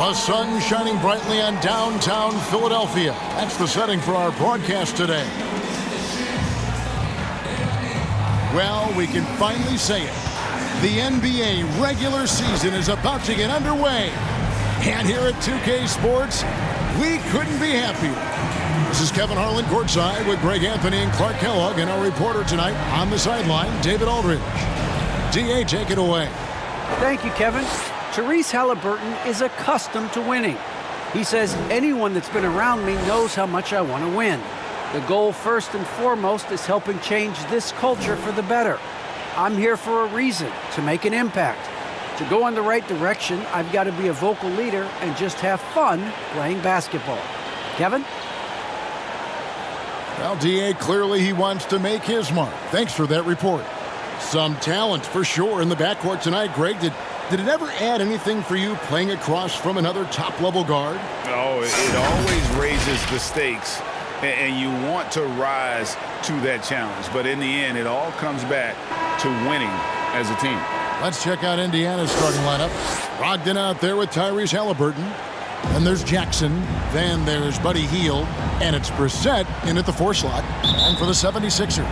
The sun shining brightly on downtown Philadelphia. That's the setting for our broadcast today. Well, we can finally say it. The NBA regular season is about to get underway. And here at 2K Sports, we couldn't be happier. This is Kevin Harlan courtside with Greg Anthony and Clark Kellogg, and our reporter tonight on the sideline, David Aldridge. DA, take it away. Thank you, Kevin. Tyrese Halliburton is accustomed to winning. He says anyone that's been around me knows how much I want to win. The goal first and foremost is helping change this culture for the better. I'm here for a reason, to make an impact. To go in the right direction, I've got to be a vocal leader and just have fun playing basketball. Kevin? Well, DA, clearly he wants to make his mark. Thanks for that report. Some talent for sure in the backcourt tonight. Greg, did it ever add anything for you playing across from another top-level guard? Oh, it always raises the stakes, and you want to rise to that challenge. But in the end, it all comes back to winning as a team. Let's check out Indiana's starting lineup. Brogdon out there with Tyrese Halliburton. Then there's Jackson. Then there's Buddy Hield. And it's Brissett in at the 4 slot. And for the 76ers.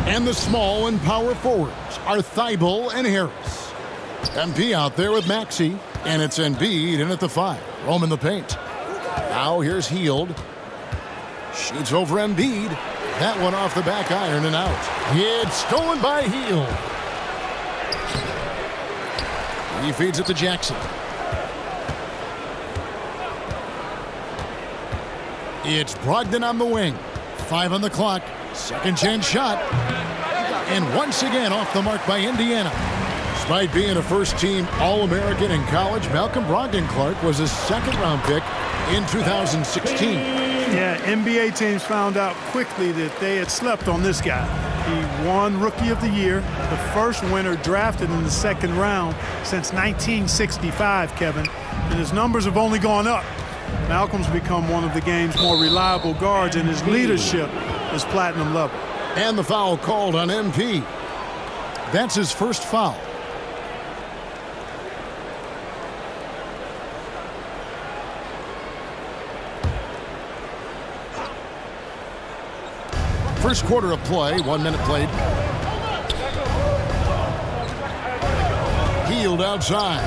And the small and power forwards are Thibault and Harris. MP out there with Maxey. And it's Embiid in at the 5. Roaming the paint. Now here's Hield. Shoots over Embiid. That one off the back iron and out. It's stolen by Hield. He feeds it to Jackson. It's Brogdon on the wing. 5 on the clock. Second chance shot. And once again off the mark by Indiana. Despite being a first-team All-American in college, Malcolm Brogdon, Clark, was a second-round pick in 2016. Yeah, NBA teams found out quickly that they had slept on this guy. He won Rookie of the Year, the first winner drafted in the second round since 1965, Kevin. And his numbers have only gone up. Malcolm's become one of the game's more reliable guards, and his leadership is platinum level. And the foul called on MP. That's his first foul. First quarter of play, 1 minute played. Hield outside.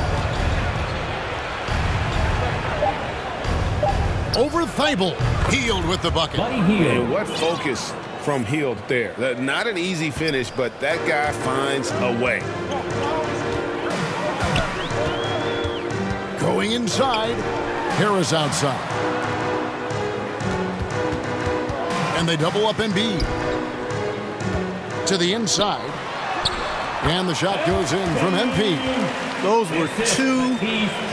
Over Thibault. Hield with the bucket. And what focus from Hield there. Not an easy finish, but that guy finds a way. Going inside. Harris outside. And they double up Embiid. To the inside. And the shot goes in from MP. Those were 2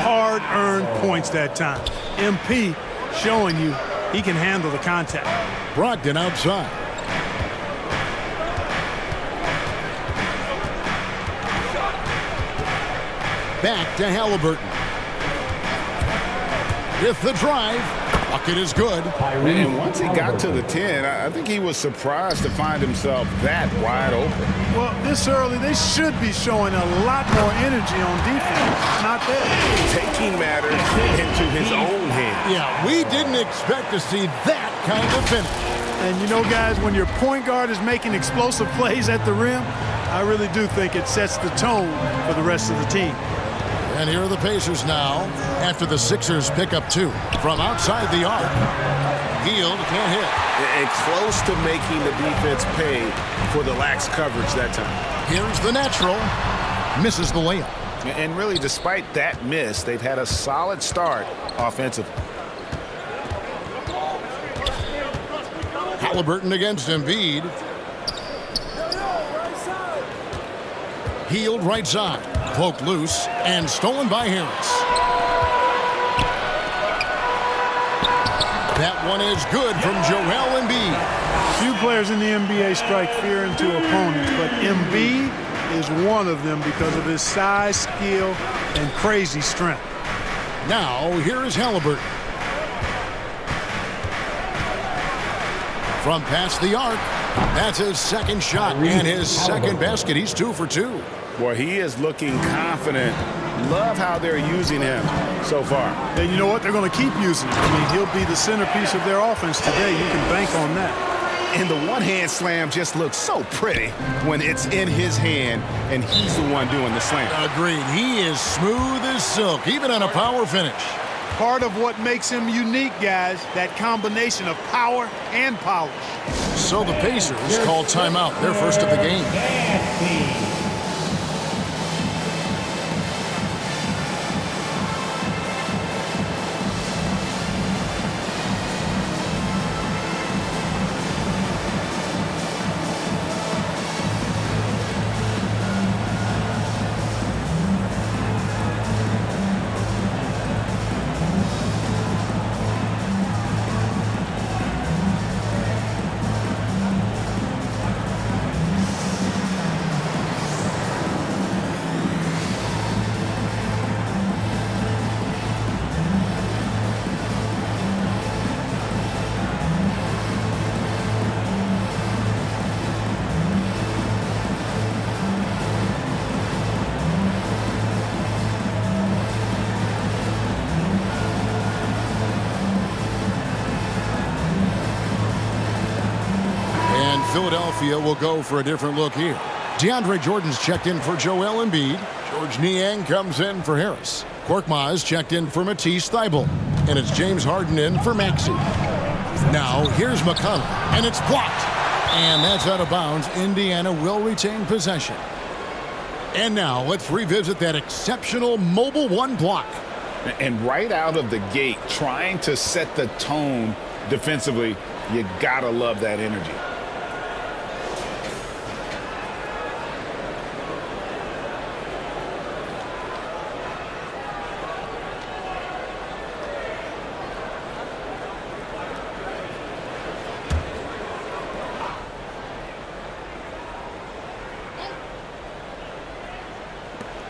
hard-earned points that time. MP showing you he can handle the contact. Brogdon outside. Back to Halliburton. With the drive. Bucket is good. And once he got to the 10, I think he was surprised to find himself that wide open. Well, this early, they should be showing a lot more energy on defense. Not there. Taking matters into his own hands. Yeah, we didn't expect to see that kind of finish. And you know, guys, when your point guard is making explosive plays at the rim, I really do think it sets the tone for the rest of the team. And here are the Pacers now after the Sixers pick up 2 from outside the arc. Hield can't hit. And close to making the defense pay for the lax coverage that time. Here's the natural. Misses the layup. And really, despite that miss, they've had a solid start offensively. Halliburton against Embiid. Hield right side. Poked loose and stolen by Harris. That one is good from Joel Embiid. Few players in the NBA strike fear into opponents, but Embiid is one of them because of his size, skill, and crazy strength. Now, here is Halliburton. From past the arc. That's his second shot and his second basket. He's 2 for 2. Boy, he is looking confident love how they're using him so far. And you know what? They're going to keep using him. I mean, he'll be the centerpiece of their offense today. You can bank on that. And the one-hand slam just looks so pretty when it's in his hand and he's the one doing the slam. Agreed. He is smooth as silk, even on a power finish. Part of what makes him unique, guys, that combination of power and polish. So the Pacers call timeout, their first of the game. Philadelphia will go for a different look here. DeAndre Jordan's checked in for Joel Embiid. George Niang comes in for Harris. Korkmaz checked in for Matisse Thybulle. And it's James Harden in for Maxey. Now here's McConnell, and it's blocked. And that's out of bounds. Indiana will retain possession. And now let's revisit that exceptional mobile one block. And right out of the gate, trying to set the tone defensively, you gotta love that energy.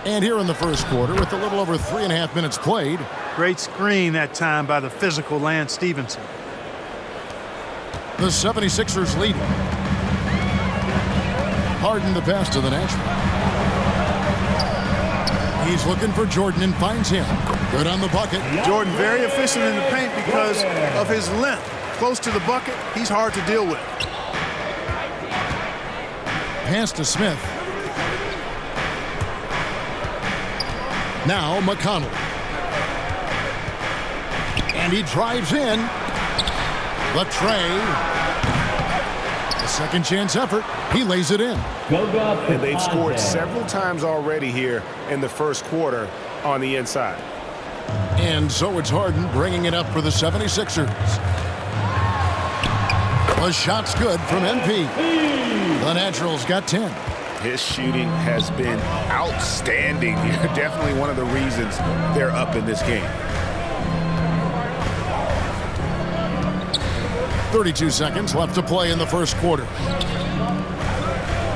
And here in the first quarter, with a little over 3.5 minutes played. Great screen that time by the physical Lance Stevenson. The 76ers lead. Harden the pass to the Nashville. He's looking for Jordan and finds him. Good on the bucket. Jordan very efficient in the paint because of his length. Close to the bucket, he's hard to deal with. Pass to Smith. Now McConnell. And he drives in. Latrey. A second chance effort. He lays it in. And they've scored several times already here in the first quarter on the inside. And so it's Harden bringing it up for the 76ers. The shot's good from MP. The Naturals got 10. His shooting has been outstanding. Definitely one of the reasons they're up in this game. 32 seconds left to play in the first quarter.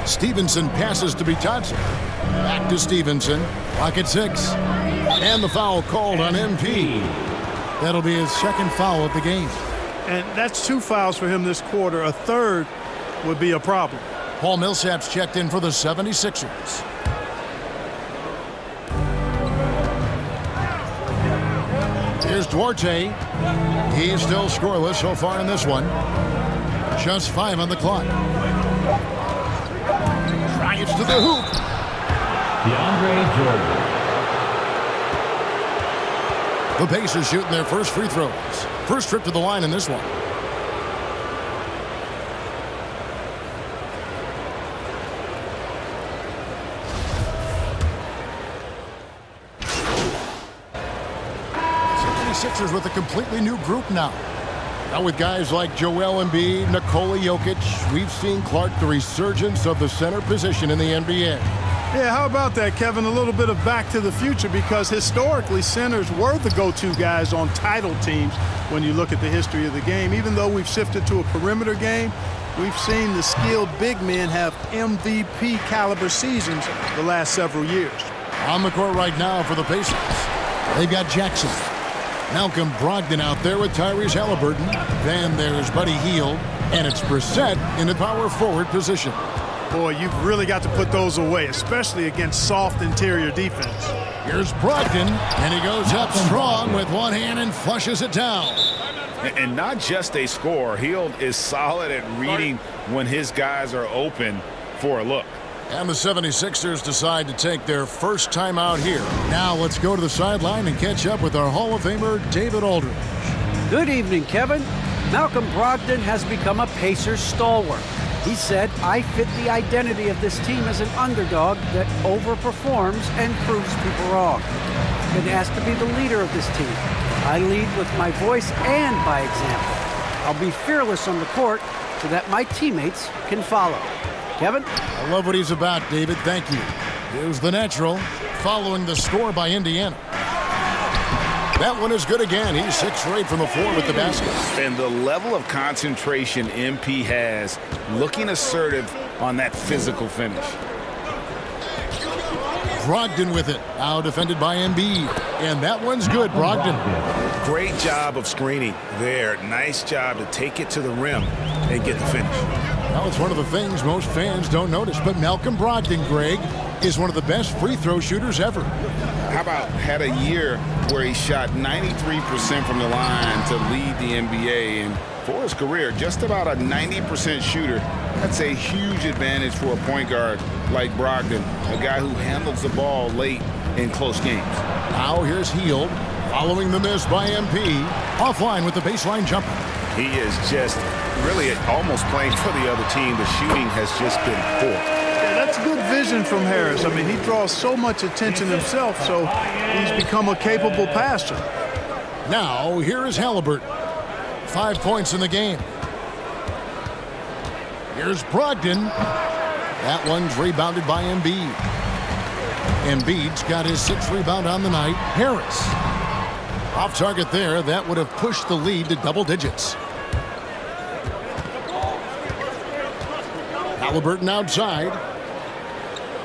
Stevenson passes to Bitadze. Back to Stevenson. Clock at 6. And the foul called on MP. That'll be his second foul of the game. And that's 2 fouls for him this quarter. A third would be a problem. Paul Millsap's checked in for the 76ers. Here's Duarte. He's still scoreless so far in this one. Just 5 on the clock. Drives to the hoop. DeAndre Jordan. The Pacers shooting their first free throws. First trip to the line in this one. Sixers with a completely new group now. Now with guys like Joel Embiid, Nikola Jokic, we've seen, Clark, the resurgence of the center position in the NBA. Yeah, how about that, Kevin? A little bit of back to the future, because historically centers were the go-to guys on title teams when you look at the history of the game. Even though we've shifted to a perimeter game, we've seen the skilled big men have MVP caliber seasons the last several years. On the court right now for the Pacers, they've got Jackson. Malcolm Brogdon out there with Tyrese Halliburton. Then there's Buddy Hield. And it's Brissett in the power forward position. Boy, you've really got to put those away, especially against soft interior defense. Here's Brogdon, and he goes up strong with one hand and flushes it down. And not just a scorer. Hield is solid at reading when his guys are open for a look. And the 76ers decide to take their first time out here. Now let's go to the sideline and catch up with our Hall of Famer, David Aldridge. Good evening, Kevin. Malcolm Brogdon has become a Pacers stalwart. He said, I fit the identity of this team as an underdog that overperforms and proves people wrong. I've been asked to be the leader of this team. I lead with my voice and by example. I'll be fearless on the court so that my teammates can follow. Kevin? I love what he's about, David. Thank you. Here's the natural, following the score by Indiana. That one is good again. He's 6 for 8 from the floor with the basket. And the level of concentration MP has, looking assertive on that physical finish. Brogdon with it. Now defended by Embiid. And that one's good, Brogdon. Great job of screening there. Nice job to take it to the rim and get the finish. Well, it's one of the things most fans don't notice. But Malcolm Brogdon, Greg, is one of the best free throw shooters ever. How about had a year where he shot 93% from the line to lead the NBA, and for his career, just about a 90% shooter. That's a huge advantage for a point guard like Brogdon, a guy who handles the ball late in close games. Now here's Hield, following the miss by MP, offline with the baseline jumper. He is just really almost playing for the other team. The shooting has just been poor. That's good vision from Harris. I mean, he draws so much attention himself, so he's become a capable passer. Now, here is Halliburton. 5 points in the game. Here's Brogdon. That one's rebounded by Embiid. Embiid's got his 6th rebound on the night. Harris. Off target there. That would have pushed the lead to double digits. Halliburton outside.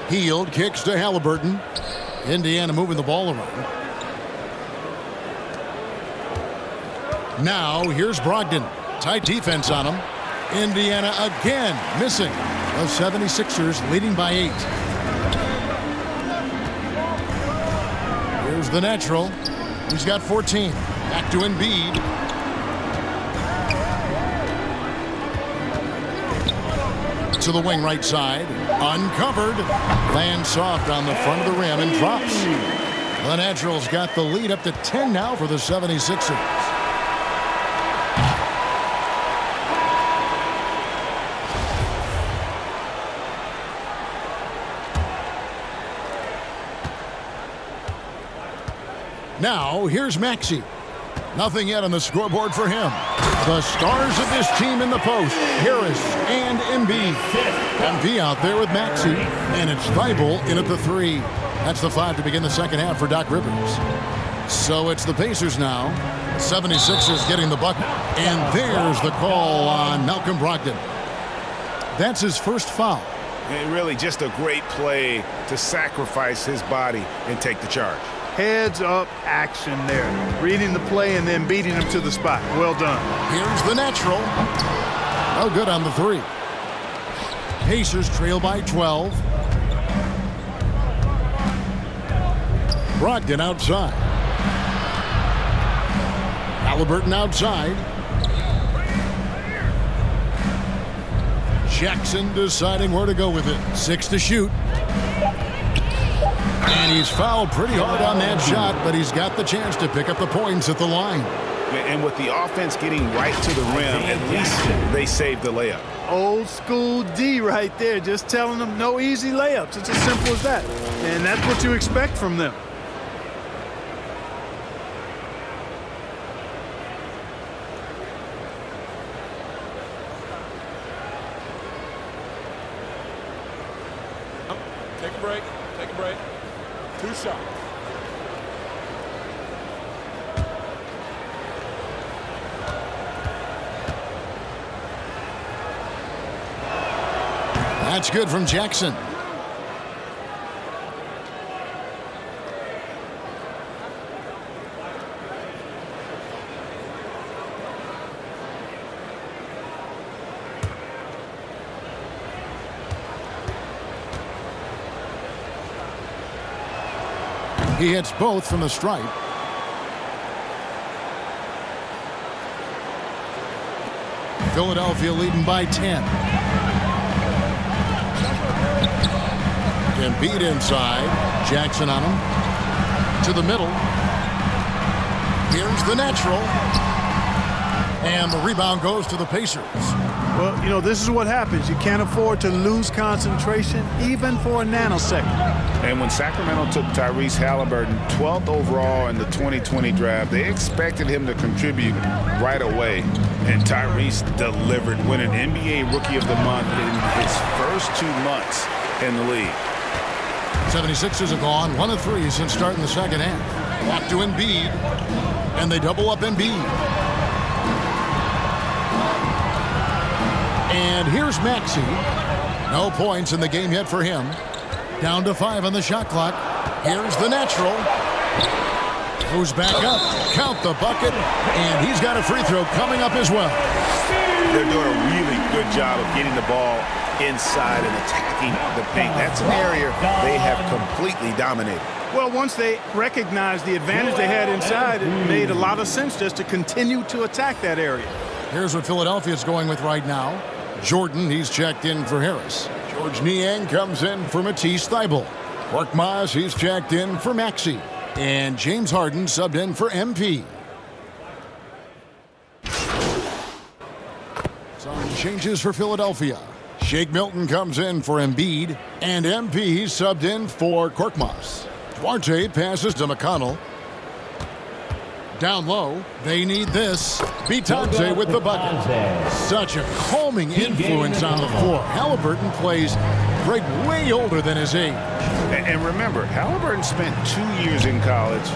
Hield kicks to Halliburton. Indiana moving the ball around. Now here's Brogdon. Tight defense on him. Indiana again missing. The 76ers leading by 8. Here's the natural. He's got 14. Back to Embiid. To the wing right side. Uncovered. Lands soft on the front of the rim and drops. The Naturals got the lead up to 10 now for the 76ers. Now, here's Maxey. Nothing yet on the scoreboard for him. The stars of this team in the post, Harris and Embiid. MP out there with Maxey, and it's Thibault in at the 3. That's the 5 to begin the second half for Doc Rivers. So it's the Pacers now. 76ers getting the bucket. And there's the call on Malcolm Brogdon. That's his first foul. And really just a great play to sacrifice his body and take the charge. Heads up action there. Reading the play and then beating him to the spot. Well done. Here's the natural. No good on the 3. Pacers trail by 12. Brogdon outside. Halliburton outside. Jackson deciding where to go with it. 6 to shoot. And he's fouled pretty hard on that shot, but he's got the chance to pick up the points at the line. And with the offense getting right to the rim, at least they saved the layup. Old school D right there, just telling them no easy layups. It's as simple as that. And that's what you expect from them. Take a break. Take a break. 2 shots. That's good from Jackson. He hits both from the stripe. Philadelphia leading by 10. Embiid inside. Jackson on him. To the middle. Here's the natural. And the rebound goes to the Pacers. Well, you know, this is what happens. You can't afford to lose concentration even for a nanosecond. And when Sacramento took Tyrese Halliburton 12th overall in the 2020 draft, they expected him to contribute right away. And Tyrese delivered, winning NBA Rookie of the Month in his first 2 months in the league. 76ers have gone 1 of 3 since starting the second half. Back to Embiid. And they double up Embiid. And here's Maxey. No points in the game yet for him. Down to 5 on the shot clock. Here's the natural. Goes back up. Count the bucket. And he's got a free throw coming up as well. They're doing a really good job of getting the ball inside and attacking the paint. That's an area they have completely dominated. Well, once they recognized the advantage they had inside, it made a lot of sense just to continue to attack that area. Here's what Philadelphia's going with right now. Jordan, he's checked in for Harris. George Niang comes in for Matisse Thybulle. Korkmaz, he's checked in for Maxey. And James Harden subbed in for MP. Some changes for Philadelphia. Shake Milton comes in for Embiid. And MP subbed in for Korkmaz. Duarte passes to McConnell. Down low, they need this. Bitadze with the bucket. Such a calming influence on the floor. Halliburton plays Greg way older than his age. And remember, Halliburton spent 2 years in college.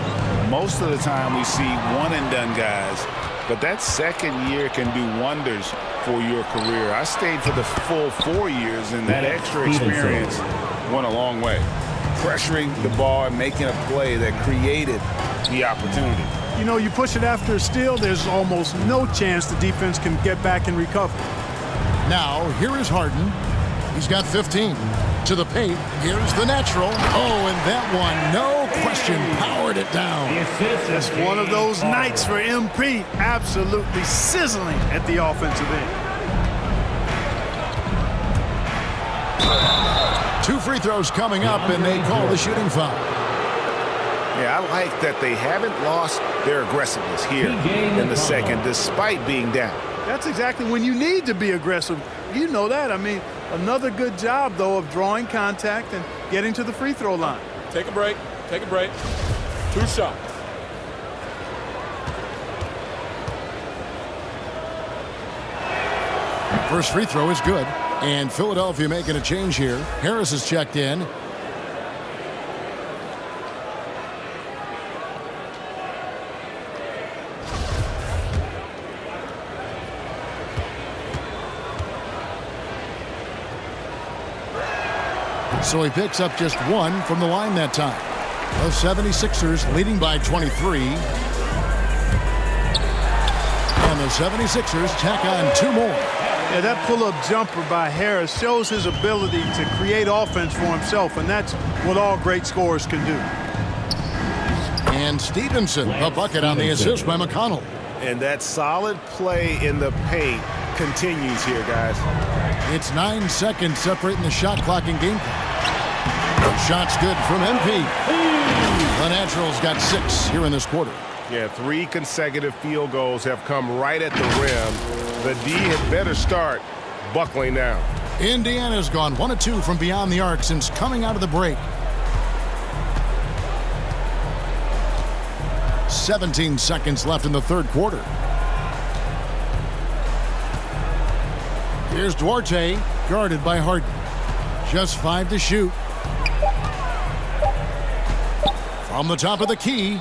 Most of the time we see one-and-done guys. But that second year can do wonders for your career. I stayed for the full 4 years, and that extra experience went a long way. Pressuring the ball and making a play that created the opportunity. You know, you push it after a steal, there's almost no chance the defense can get back and recover. Now, here is Harden. He's got 15. To the paint. Here's the natural. Oh, and that one, no question, powered it down. That's one of those nights for MP. Absolutely sizzling at the offensive end. 2 free throws coming up, and they call the shooting foul. Yeah, I like that they haven't lost their aggressiveness here in the second, despite being down. That's exactly when you need to be aggressive. You know that. I mean, another good job, though, of drawing contact and getting to the free throw line. Take a break. Take a break. 2 shots. First free throw is good. And Philadelphia making a change here. Harris is checked in. So he picks up just 1 from the line that time. The 76ers leading by 23. And the 76ers tack on 2 more. Yeah, that pull-up jumper by Harris shows his ability to create offense for himself, and that's what all great scorers can do. And Stevenson, a bucket on the assist by McConnell. And that solid play in the paint continues here, guys. It's 9 seconds separating the shot clock and game clock. Shot's good from MP. The Naturals got 6 here in this quarter. Yeah, 3 consecutive field goals have come right at the rim. The D had better start buckling down. Indiana's gone 1 of 2 from beyond the arc since coming out of the break. 17 seconds left in the third quarter. Here's Duarte, guarded by Harden. Just 5 to shoot. From the top of the key.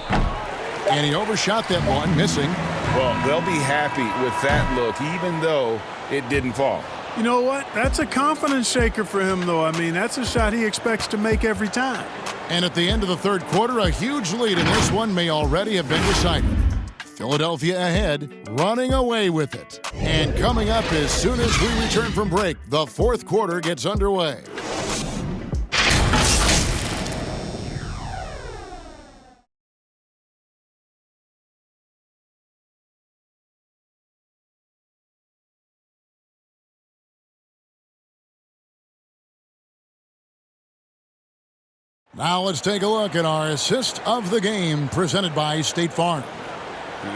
And he overshot that one, missing. Well, they'll be happy with that look, even though it didn't fall. You know what? That's a confidence shaker for him, though. I mean, that's a shot he expects to make every time. And at the end of the third quarter, a huge lead in this one may already have been decided. Philadelphia ahead, running away with it. And coming up as soon as we return from break, the fourth quarter gets underway. Now let's take a look at our assist of the game presented by State Farm.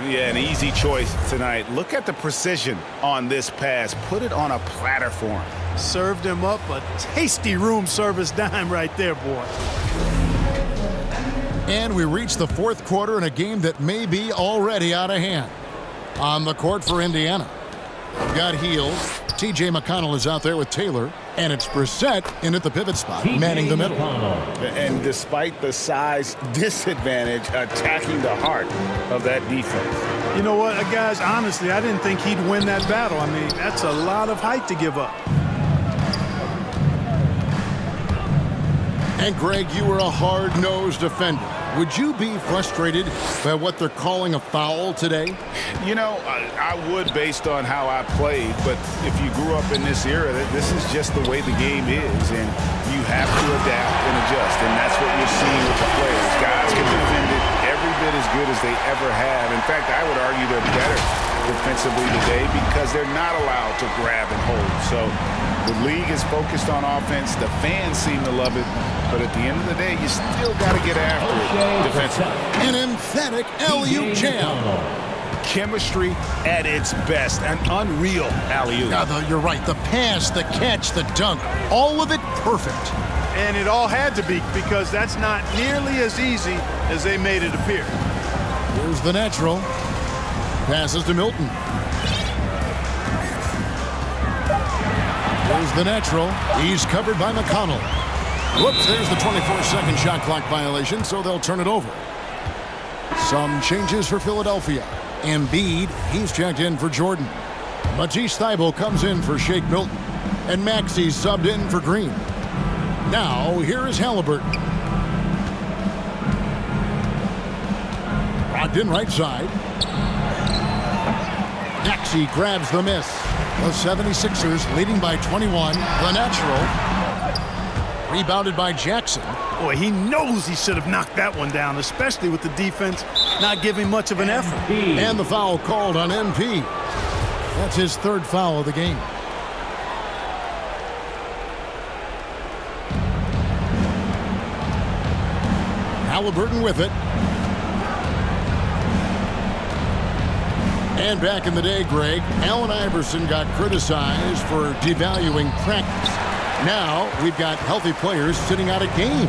Yeah, an easy choice tonight. Look at the precision on this pass. Put it on a platter for him. Served him up a tasty room service dime right there, boy. And we reach the fourth quarter in a game that may be already out of hand. On the court for Indiana, we've got Heald. T.J. McConnell is out there with Taylor. And it's Brissett in at the pivot spot, manning the middle. And despite the size disadvantage, attacking the heart of that defense. You know what, guys, honestly, I didn't think he'd win that battle. I mean, that's a lot of height to give up. And, Greg, you were a hard-nosed defender. Would you be frustrated by what they're calling a foul today? You know, I would based on how I played, but if you grew up in this era, this is just the way the game is, and you have to adapt and adjust, and that's what you're seeing with the players. Guys can defend it every bit as good as they ever have. In fact, I would argue they're better defensively today because they're not allowed to grab and hold. So the league is focused on offense. The fans seem to love it. But at the end of the day, you still got to get after it defensively. An emphatic alley-oop jam. Chemistry at its best. An unreal alley-oop. You're right. The pass, the catch, the dunk, all of it perfect. And it all had to be because that's not nearly as easy as they made it appear. Here's the natural. Passes to Milton. Here's the natural. He's covered by McConnell. Whoops, there's the 24-second shot clock violation, so they'll turn it over. Some changes for Philadelphia. Embiid, he's checked in for Jordan. Matisse Thybulle comes in for Shake Milton. And Maxey's subbed in for Green. Now, here is Halliburton. Brogdon right side. Maxey grabs the miss. The 76ers leading by 21. The natural. Rebounded by Jackson. Boy, he knows he should have knocked that one down, especially with the defense not giving much of an effort. And the foul called on MP. That's his third foul of the game. Halliburton with it. And back in the day, Greg, Allen Iverson got criticized for devaluing practice. Now we've got healthy players sitting out of games.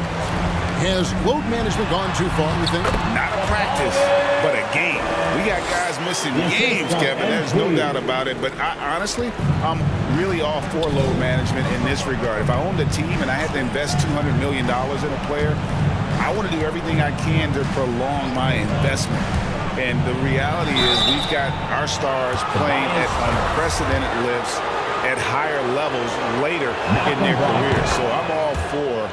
Has load management gone too far, we think? Not a practice, but a game. We got guys missing games, Kevin. There's no doubt about it. But honestly, I'm really all for load management in this regard. If I owned a team and I had to invest $200 million in a player, I want to do everything I can to prolong my investment. And the reality is we've got our stars playing at unprecedented lifts at higher levels later in their careers. So I'm all for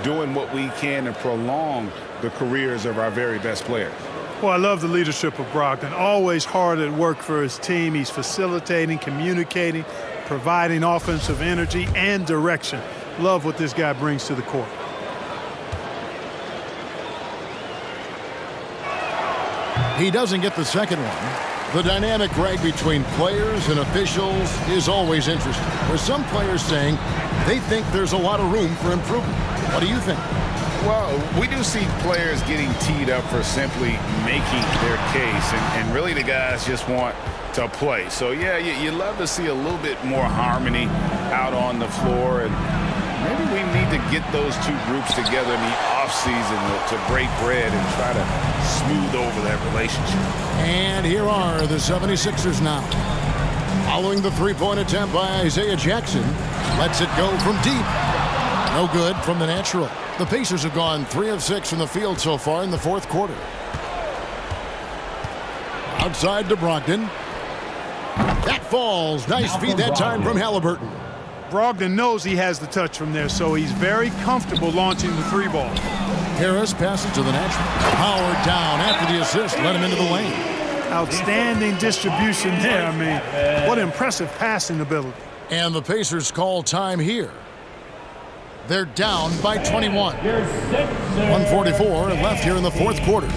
doing what we can to prolong the careers of our very best players. Well, I love the leadership of Brogdon. Always hard at work for his team. He's facilitating, communicating, providing offensive energy and direction. Love what this guy brings to the court. He doesn't get the second one. The dynamic, Greg, between players and officials is always interesting. With some players saying they think there's a lot of room for improvement. What do you think? Well, we do see players getting teed up for simply making their case, and really the guys just want to play. So, yeah, you love to see a little bit more harmony out on the floor, and maybe we need to get those two groups together in the offseason to break bread and try to smooth over that relationship. And here are the 76ers now. Following the three-point attempt by Isaiah Jackson, lets it go from deep. No good from the natural. The Pacers have gone 3 of 6 from the field so far in the fourth quarter. Outside to Brogdon. That falls. Nice feed that time from Halliburton. Brogdon knows he has the touch from there, so he's very comfortable launching the three ball. Harris passes to the natural. Howard down after the assist. Let him into the lane. Outstanding distribution there. I mean, what impressive passing ability. And the Pacers call time here. They're down by 21. 1:44 left here in the fourth quarter.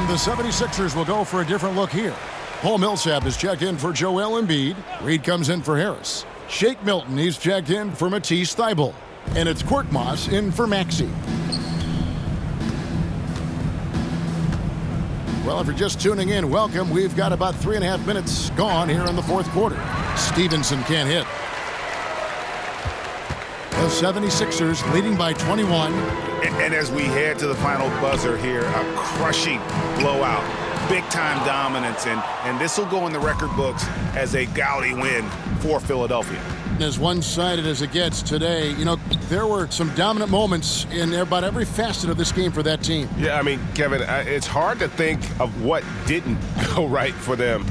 And the 76ers will go for a different look here. Paul Millsap is checked in for Joel Embiid. Reed comes in for Harris. Shake Milton, he's checked in for Matisse Thybulle. And it's Korkmaz in for Maxey. Well, if you're just tuning in, welcome. We've got about 3.5 minutes gone here in the fourth quarter. Stevenson can't hit. The 76ers leading by 21. And as we head to the final buzzer here, a crushing blowout, big-time dominance, and this will go in the record books as a gaudy win for Philadelphia. As one-sided as it gets today, you know, there were some dominant moments in about every facet of this game for that team. Yeah, I mean, Kevin, it's hard to think of what didn't go right for them.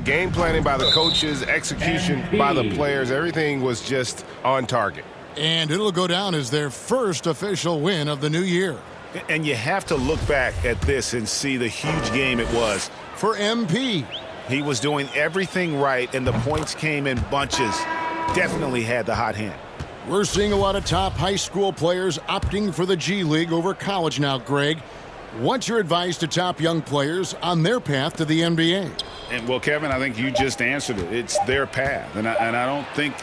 Game planning by the coaches, execution by the players, everything was just on target. And it'll go down as their first official win of the new year. And you have to look back at this and see the huge game it was. For MP, he was doing everything right, and the points came in bunches. Definitely had the hot hand. We're seeing a lot of top high school players opting for the G League over college now, Greg. What's your advice to top young players on their path to the NBA? And well, Kevin, I think you just answered it. It's their path, and I don't think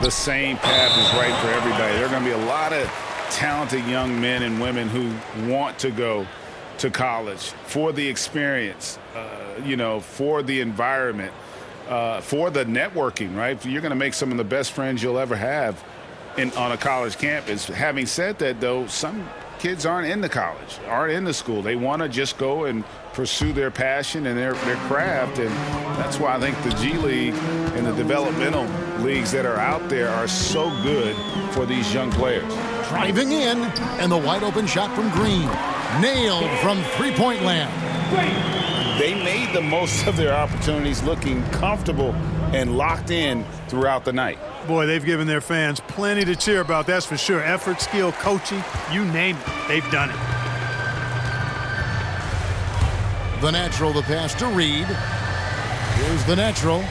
the same path is right for everybody. There are going to be a lot of talented young men and women who want to go to college for the experience, for the environment, for the networking, right? You're going to make some of the best friends you'll ever have on a college campus. Having said that, though, some kids aren't in the college, aren't in the school. They want to just go and pursue their passion and their craft, and that's why I think the G League and the developmental leagues that are out there are so good for these young players. Driving in, and the wide open shot from Green. Nailed from three-point land. They made the most of their opportunities, looking comfortable and locked in throughout the night. Boy, they've given their fans plenty to cheer about, that's for sure. Effort, skill, coaching, you name it, they've done it. The natural, the pass to Reed. Here's the natural.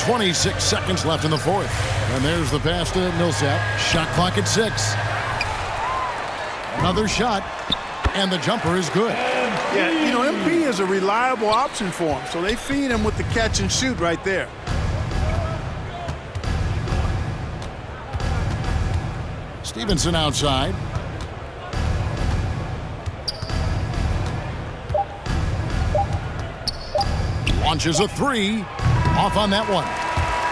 26 seconds left in the fourth. And there's the pass to Millsap. Shot clock at 6. Another shot, and the jumper is good. Yeah, you know, MP is a reliable option for him, so they feed him with the catch and shoot right there. Stevenson outside. Launches a three. Off on that one.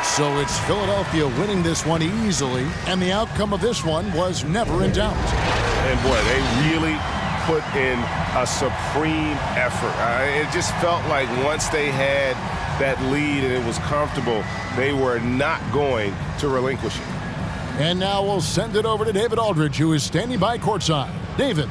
So it's Philadelphia winning this one easily, and the outcome of this one was never in doubt. And boy, they really put in a supreme effort. It just felt like once they had that lead and it was comfortable, they were not going to relinquish it. And now we'll send it over to David Aldridge, who is standing by courtside. David.